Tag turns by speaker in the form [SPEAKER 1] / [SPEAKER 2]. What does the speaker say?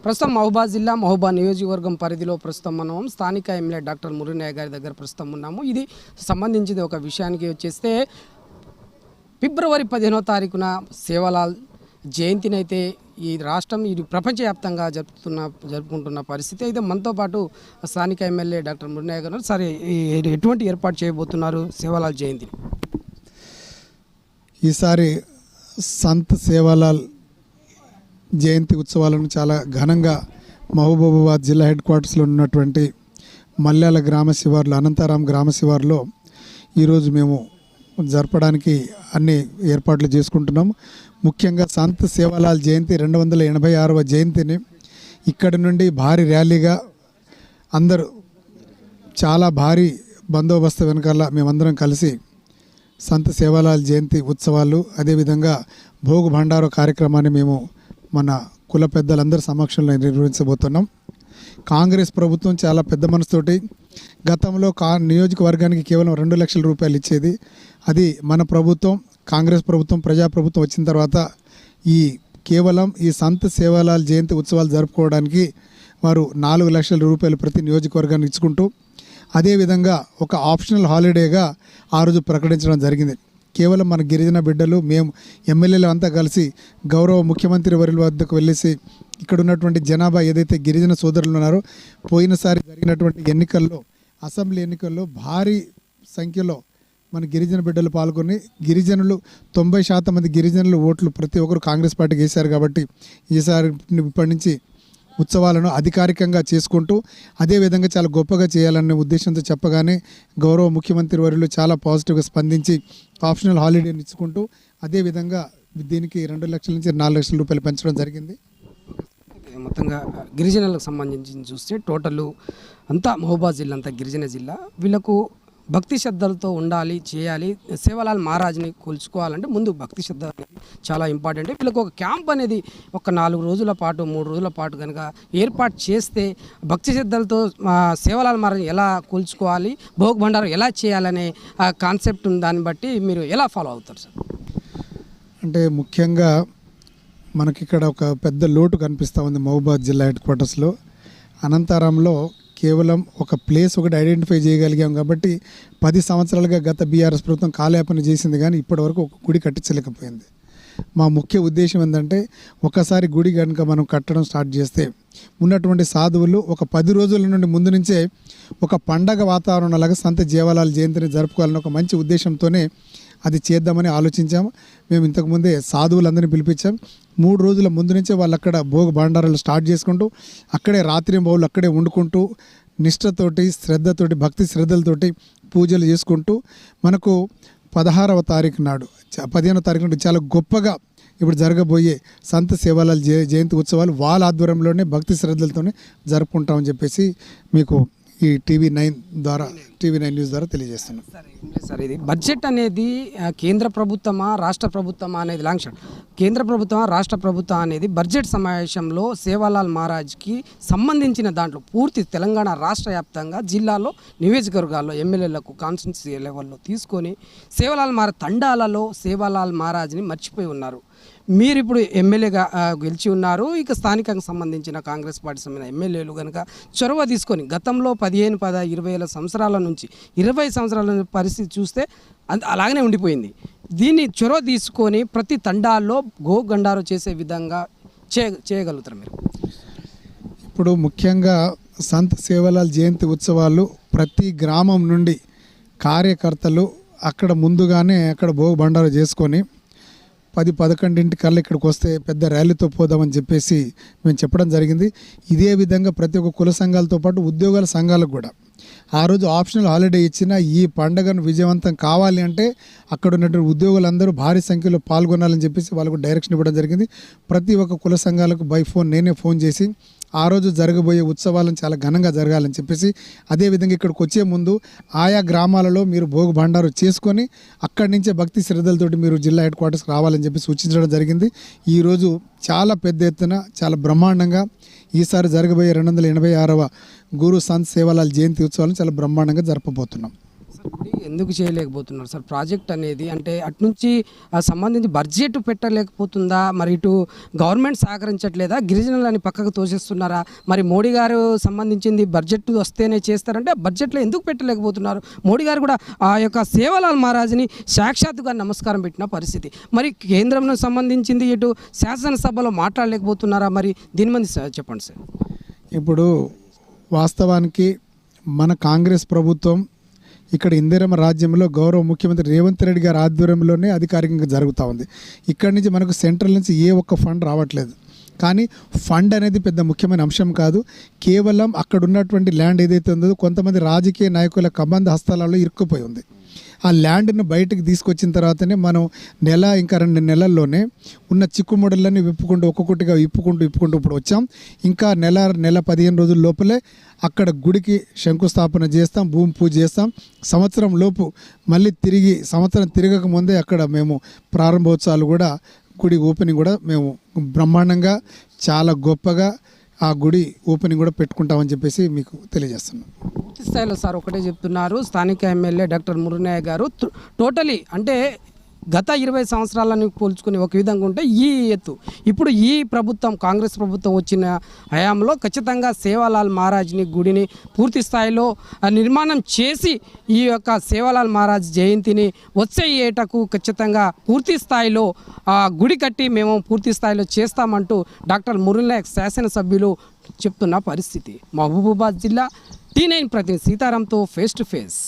[SPEAKER 1] ప్రస్తుతం మహబూబాద్ జిల్లా మహబూబాద్ నియోజకవర్గం పరిధిలో ప్రస్తుతం మనం స్థానిక ఎమ్మెల్యే డాక్టర్ మురళీనాయక్ గారి దగ్గర ప్రస్తుతం ఉన్నాము. ఇది సంబంధించింది ఒక విషయానికి వచ్చేస్తే ఫిబ్రవరి 15వ తారీఖున సేవలాల్ జయంతిని అయితే ఈ రాష్ట్రం ఇది ప్రపంచవ్యాప్తంగా జరుపుకుంటున్న పరిస్థితి అయితే మనతో పాటు స్థానిక ఎమ్మెల్యే డాక్టర్ మురళీనాయక్ గారు సరే ఎటువంటి ఏర్పాటు చేయబోతున్నారు సేవలాల్ జయంతిని?
[SPEAKER 2] ఈసారి సంత్ సేవాలాల్ జయంతి ఉత్సవాలను చాలా ఘనంగా మహబూబాబాద్ జిల్లా హెడ్ క్వార్టర్స్లో ఉన్నటువంటి మల్యాల గ్రామ శివార్లు అనంతారాం గ్రామ శివార్లో ఈరోజు మేము జరపడానికి అన్ని ఏర్పాట్లు చేసుకుంటున్నాము. ముఖ్యంగా సంత్ సేవాలాల్ జయంతి 286వ జయంతిని ఇక్కడి నుండి భారీ ర్యాలీగా అందరూ చాలా భారీ బందోబస్తు వెనకాల మేమందరం కలిసి సంత్ సేవాలాల్ జయంతి ఉత్సవాలు అదేవిధంగా భోగ్ భండారో కార్యక్రమాన్ని మేము మన కుల పెద్దలందరి సమక్షంలో నిర్వహించబోతున్నాం. కాంగ్రెస్ ప్రభుత్వం చాలా పెద్ద మనసుతోటి గతంలో నియోజకవర్గానికి కేవలం 2 లక్షల రూపాయలు ఇచ్చేది. అది మన ప్రభుత్వం కాంగ్రెస్ ప్రభుత్వం ప్రజాప్రభుత్వం వచ్చిన తర్వాత కేవలం ఈ సంత్ సేవాలాల్ జయంతి ఉత్సవాలు జరుపుకోవడానికి వారు 4 లక్షల రూపాయలు ప్రతి నియోజకవర్గానికి ఇచ్చుకుంటూ అదేవిధంగా ఒక ఆప్షనల్ హాలిడేగా ఆ రోజు ప్రకటించడం జరిగింది. కేవలం మన గిరిజన బిడ్డలు మేము ఎమ్మెల్యేలు అంతా కలిసి గౌరవ ముఖ్యమంత్రి వర్యుల వద్దకు వెళ్ళేసి ఇక్కడ ఉన్నటువంటి జనాభా ఏదైతే గిరిజన సోదరులు ఉన్నారో పోయినసారి జరిగినటువంటి ఎన్నికల్లో అసెంబ్లీ ఎన్నికల్లో భారీ సంఖ్యలో మన గిరిజన బిడ్డలు పాల్గొని గిరిజనులు 90% మంది గిరిజనులు ఓట్లు ప్రతి ఒక్కరు కాంగ్రెస్ పార్టీకి వేశారు. కాబట్టి ఈసారి ఇప్పటి నుంచి ఉత్సవాలను అధికారికంగా చేసుకుంటూ అదేవిధంగా చాలా గొప్పగా చేయాలనే ఉద్దేశంతో చెప్పగానే గౌరవ ముఖ్యమంత్రి వర్యులు చాలా పాజిటివ్గా స్పందించి ఆప్షనల్ హాలిడేని ఇచ్చుకుంటూ అదేవిధంగా దీనికి 2 లక్షల నుంచి 4 లక్షల రూపాయలు పెంచడం జరిగింది.
[SPEAKER 1] మొత్తంగా గిరిజనులకు సంబంధించి చూస్తే టోటల్ అంతా మహబూబాద్ జిల్లా అంతా గిరిజన జిల్లా. వీళ్ళకు భక్తి శ్రద్ధలతో ఉండాలి, చేయాలి. సేవలాల్ మహారాజ్ని కొలుచుకోవాలంటే ముందు భక్తి శ్రద్ధ అనేది చాలా ఇంపార్టెంట్. వీళ్ళకి ఒక క్యాంప్ అనేది ఒక 4 రోజుల పాటు 3 రోజుల పాటు కనుక ఏర్పాటు చేస్తే భక్తి శ్రద్ధలతో సేవలాల్ మహారాజ్ని ఎలా కొలుచుకోవాలి, భోగ్ భండారం ఎలా చేయాలనే కాన్సెప్ట్ ఉంది. దాన్ని బట్టి మీరు ఎలా ఫాలో అవుతారు సార్?
[SPEAKER 2] అంటే ముఖ్యంగా మనకి ఇక్కడ ఒక పెద్ద లోటు కనిపిస్తూ ఉంది మహబూబాద్ జిల్లా హెడ్ క్వార్టర్స్లో. అనంతారంలో కేవలం ఒక ప్లేస్ ఒకటి ఐడెంటిఫై చేయగలిగాం కాబట్టి 10 సంవత్సరాలుగా గత బీఆర్ఎస్ ప్రభుత్వం కాలయాపన చేసింది కానీ ఇప్పటివరకు ఒక గుడి కట్టించలేకపోయింది. మా ముఖ్య ఉద్దేశం ఏంటంటే ఒకసారి గుడి కనుక మనం కట్టడం స్టార్ట్ చేస్తే ఉన్నటువంటి సాధువులు ఒక 10 రోజుల నుండి ముందు నుంచే ఒక పండగ వాతావరణంలాగా సంత సేవాలాల్ జయంతిని జరుపుకోవాలని ఒక మంచి ఉద్దేశంతోనే అది చేద్దామని ఆలోచించాము. మేము ఇంతకుముందే సాధువులందరినీ పిలిపించాం. 3 రోజుల ముందు నుంచే వాళ్ళు అక్కడ భోగ భాండారాలు స్టార్ట్ చేసుకుంటూ అక్కడే రాత్రి బౌళ్ళు అక్కడే వండుకుంటూ నిష్ఠతోటి శ్రద్ధతోటి భక్తి శ్రద్ధలతోటి పూజలు చేసుకుంటూ మనకు 16వ తారీఖు నాడు 15వ తారీఖు నాడు చాలా గొప్పగా ఇప్పుడు జరగబోయే సంత సేవాలాల్ జయంతి ఉత్సవాలు వాళ్ళ ఆధ్వర్యంలోనే భక్తి శ్రద్ధలతోనే జరుపుకుంటామని చెప్పేసి మీకు ఈ టీవీ9 న్యూస్ ద్వారా తెలియజేస్తున్నాం.
[SPEAKER 1] సార్ ఇది బడ్జెట్ అనేది కేంద్ర ప్రభుత్వమా రాష్ట్ర ప్రభుత్వమా అనేది లాంగ్ షాట్. కేంద్ర ప్రభుత్వమా రాష్ట్ర ప్రభుత్వం అనేది బడ్జెట్ సమావేశంలో సేవాలాల్ మహారాజ్కి సంబంధించిన దాంట్లో పూర్తి తెలంగాణ రాష్ట్ర వ్యాప్తంగా జిల్లాలో నియోజకవర్గాల్లో ఎమ్మెల్యేలకు కాన్స్టిట్యున్సీ లెవెల్లో తీసుకొని సేవాలాల్ మహారాజ్ తండాలలో సేవాలాల్ మహారాజ్ని మర్చిపోయి ఉన్నారు. మీరు ఇప్పుడు ఎమ్మెల్యేగా గెలిచి ఉన్నారు. ఇక స్థానికంగా సంబంధించిన కాంగ్రెస్ పార్టీ సంబంధించిన ఎమ్మెల్యేలు కనుక చొరవ తీసుకొని గతంలో 15, 20 సంవత్సరాల నుంచి 20 సంవత్సరాల పరిస్థితి చూస్తే అలాగనే ఉండిపోయింది. దీన్ని చొరవ తీసుకొని ప్రతి తండాల్లో గండారో చేసే విధంగా చేయగలుగుతారు మీరు?
[SPEAKER 2] ఇప్పుడు ముఖ్యంగా సంత్ సేవాలాల్ జయంతి ఉత్సవాలు ప్రతి గ్రామం నుండి కార్యకర్తలు అక్కడ ముందుగానే అక్కడ భోగ భండారు చేసుకొని 10-11 కల్లా ఇక్కడికి వస్తే పెద్ద ర్యాలీతో పోదామని చెప్పేసి మేము చెప్పడం జరిగింది. ఇదే విధంగా ప్రతి ఒక్క కుల సంఘాలతో పాటు ఉద్యోగాల సంఘాలకు కూడా ఆ రోజు ఆప్షనల్ హాలిడే ఇచ్చిన ఈ పండుగను విజయవంతం కావాలి అంటే అక్కడ ఉన్నటువంటి ఉద్యోగులందరూ భారీ సంఖ్యలో పాల్గొనాలని చెప్పేసి వాళ్ళకు డైరెక్షన్ ఇవ్వడం జరిగింది. ప్రతి ఒక్క కుల సంఘాలకు బై ఫోన్ నేనే ఫోన్ చేసి ఆ రోజు జరగబోయే ఉత్సవాలను చాలా ఘనంగా జరగాలని చెప్పేసి అదేవిధంగా ఇక్కడికి వచ్చే ముందు ఆయా గ్రామాలలో మీరు భోగ భండారు చేసుకొని అక్కడి నుంచే భక్తి శ్రద్ధలతోటి మీరు జిల్లా హెడ్ క్వార్టర్స్కి రావాలని చెప్పి సూచించడం జరిగింది. ఈరోజు చాలా పెద్ద ఎత్తున చాలా బ్రహ్మాండంగా ఈసారి జరగబోయే 286వ గురు సంత్ సేవాలాల్ జయంతి ఉత్సవాలను చాలా బ్రహ్మాండంగా జరపబోతున్నాం.
[SPEAKER 1] గుడి ఎందుకు చేయలేకపోతున్నారు సార్? ప్రాజెక్ట్ అనేది అంటే అటునుంచి సంబంధించి బడ్జెట్ పెట్టలేకపోతుందా? మరి ఇటు గవర్నమెంట్ సహకరించట్లేదా? గిరిజనులని పక్కకు తోసేస్తున్నారా? మరి మోడీ గారు సంబంధించింది బడ్జెట్ వస్తేనే చేస్తారంటే బడ్జెట్లో ఎందుకు పెట్టలేకపోతున్నారు? మోడీ గారు కూడా ఆ యొక్క సేవలాల్ మహారాజ్ని సాక్షాత్తుగా నమస్కారం పెట్టిన పరిస్థితి. మరి కేంద్రంలో సంబంధించింది ఇటు శాసనసభలో మాట్లాడలేకపోతున్నారా? మరి దీని మంది చెప్పండి సార్.
[SPEAKER 2] ఇప్పుడు వాస్తవానికి మన కాంగ్రెస్ ప్రభుత్వం ఇక్కడ ఇందిరమ్మ రాజ్యంలో గౌరవ ముఖ్యమంత్రి రేవంత్ రెడ్డి గారి ఆధ్వర్యంలోనే అధికారికంగా జరుగుతూ ఉంది. ఇక్కడి నుంచి మనకు సెంట్రల్ నుంచి ఏ ఒక్క ఫండ్ రావట్లేదు. కానీ ఫండ్ అనేది పెద్ద ముఖ్యమైన అంశం కాదు. కేవలం అక్కడ ఉన్నటువంటి ల్యాండ్ ఏదైతే ఉందో కొంతమంది రాజకీయ నాయకుల కబంధ హస్తాలలో ఇరుక్కుపోయి ఉంది. ఆ ల్యాండ్ను బయటకు తీసుకొచ్చిన తర్వాతనే మనం ఇంకా 2 నెలల్లోనే ఉన్న చిక్కుముడలన్నీ ఒక్కొక్కటిగా విప్పుకుంటూ ఇప్పుడు వచ్చాం. ఇంకా నెల 15 రోజుల లోపలే అక్కడ గుడికి శంకుస్థాపన చేస్తాం, భూమి పూజ చేస్తాం. సంవత్సరం లోపు మళ్ళీ సంవత్సరం తిరగక ముందే అక్కడ మేము ప్రారంభోత్సవాలు కూడా, గుడి ఓపెనింగ్ కూడా మేము బ్రహ్మాండంగా చాలా గొప్పగా ఆ గుడి ఓపెనింగ్ కూడా పెట్టుకుంటామని చెప్పేసి మీకు తెలియజేస్తున్నాం.
[SPEAKER 1] పూర్తి స్థాయిలో సార్ ఒకటే చెప్తున్నారు స్థానిక ఎమ్మెల్యే డాక్టర్ మురునయ్య గారు. టోటలీ అంటే గత 20 సంవత్సరాలను పోల్చుకుని ఒక విధంగా ఉంటే ఈ ఎత్తు ఇప్పుడు ఈ ప్రభుత్వం కాంగ్రెస్ ప్రభుత్వం వచ్చిన హయాంలో ఖచ్చితంగా సేవాలాల్ మహారాజ్ని గుడిని పూర్తి స్థాయిలో నిర్మాణం చేసి ఈ యొక్క సేవాలాల్ మహారాజ్ జయంతిని వచ్చే ఏటకు ఖచ్చితంగా పూర్తి స్థాయిలో గుడి కట్టి మేము పూర్తి స్థాయిలో చేస్తామంటూ డాక్టర్ మురునయ్య శాసనసభ్యులు చెప్తున్న పరిస్థితి. మహబూబాబాద్ జిల్లా T9 ప్రతినిధి సీతారాంతో ఫేస్ టు ఫేస్.